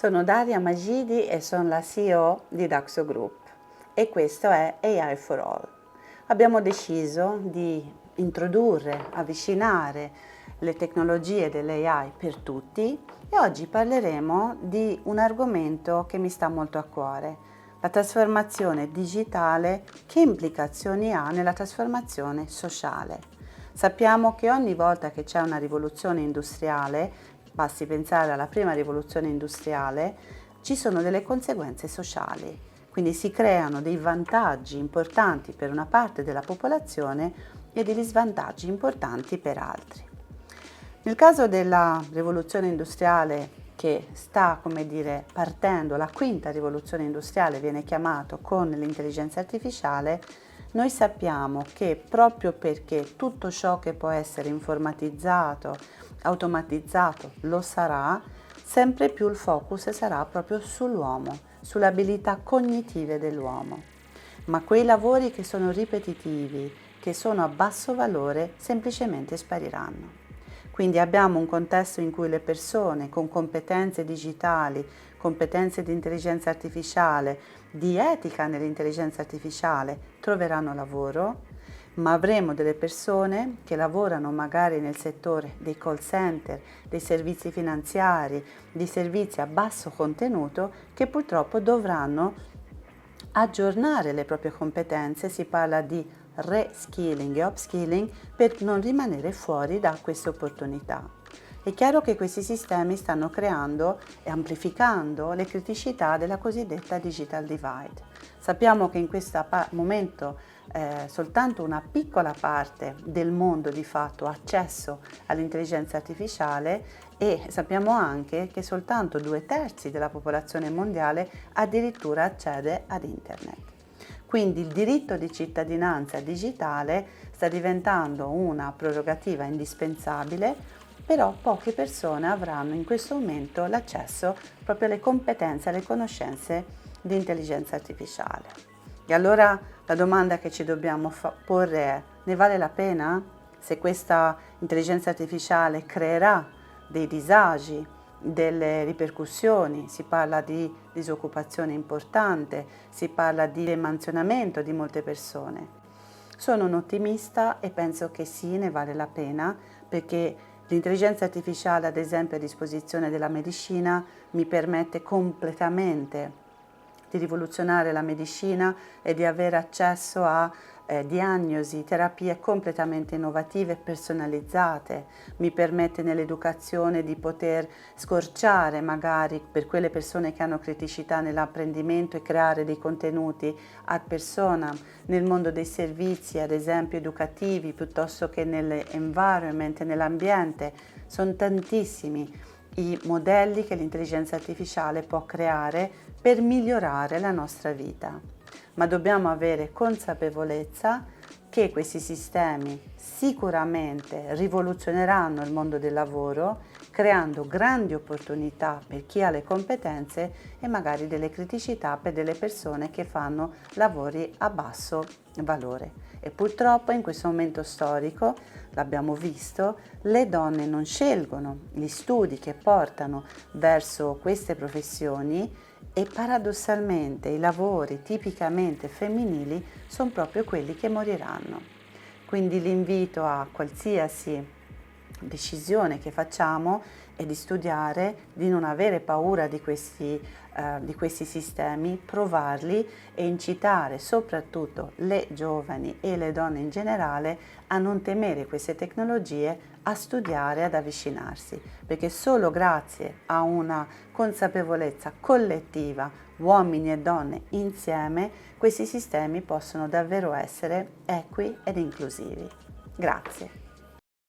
Sono Daria Magidi e sono la CEO di Daxo Group e questo è AI for All. Abbiamo deciso di introdurre, avvicinare le tecnologie dell'AI per tutti e oggi parleremo di un argomento che mi sta molto a cuore, la trasformazione digitale, che implicazioni ha nella trasformazione sociale. Sappiamo che ogni volta che c'è una rivoluzione industriale, basti pensare alla prima rivoluzione industriale, ci sono delle conseguenze sociali, quindi si creano dei vantaggi importanti per una parte della popolazione e degli svantaggi importanti per altri. Nel caso della rivoluzione industriale che sta, partendo, la quinta rivoluzione industriale viene chiamato con l'intelligenza artificiale, noi sappiamo che proprio perché tutto ciò che può essere informatizzato, automatizzato lo sarà, sempre più il focus sarà proprio sull'uomo, sulle abilità cognitive dell'uomo. Ma quei lavori che sono ripetitivi, che sono a basso valore, semplicemente spariranno. Quindi abbiamo un contesto in cui le persone con competenze digitali, competenze di intelligenza artificiale, di etica nell'intelligenza artificiale troveranno lavoro, ma avremo delle persone che lavorano magari nel settore dei call center, dei servizi finanziari, di servizi a basso contenuto che purtroppo dovranno aggiornare le proprie competenze, si parla di reskilling e upskilling per non rimanere fuori da queste opportunità. È chiaro che questi sistemi stanno creando e amplificando le criticità della cosiddetta digital divide. Sappiamo che in questo momento soltanto una piccola parte del mondo di fatto ha accesso all'intelligenza artificiale e sappiamo anche che soltanto 2/3 della popolazione mondiale addirittura accede ad internet. Quindi il diritto di cittadinanza digitale sta diventando una prerogativa indispensabile, però poche persone avranno in questo momento l'accesso proprio alle competenze, alle conoscenze di intelligenza artificiale. E allora la domanda che ci dobbiamo porre è: ne vale la pena? Se questa intelligenza artificiale creerà dei disagi, delle ripercussioni, si parla di disoccupazione importante, si parla di demansionamento di molte persone. Sono un ottimista e penso che sì, ne vale la pena, perché l'intelligenza artificiale, ad esempio, a disposizione della medicina, mi permette completamente di rivoluzionare la medicina e di avere accesso a diagnosi, terapie completamente innovative e personalizzate. Mi permette nell'educazione di poter scorciare magari per quelle persone che hanno criticità nell'apprendimento e creare dei contenuti ad persona, nel mondo dei servizi, ad esempio educativi, piuttosto che nell'environment, nell'ambiente. Sono tantissimi i modelli che l'intelligenza artificiale può creare per migliorare la nostra vita. Ma dobbiamo avere consapevolezza che questi sistemi sicuramente rivoluzioneranno il mondo del lavoro, creando grandi opportunità per chi ha le competenze e magari delle criticità per delle persone che fanno lavori a basso valore. E purtroppo in questo momento storico, l'abbiamo visto, le donne non scelgono gli studi che portano verso queste professioni e paradossalmente i lavori tipicamente femminili sono proprio quelli che moriranno. Quindi l'invito a qualsiasi decisione che facciamo è di studiare, di non avere paura di questi sistemi, provarli e incitare soprattutto le giovani e le donne in generale a non temere queste tecnologie, a studiare, ad avvicinarsi, perché solo grazie a una consapevolezza collettiva, uomini e donne insieme, questi sistemi possono davvero essere equi ed inclusivi. Grazie.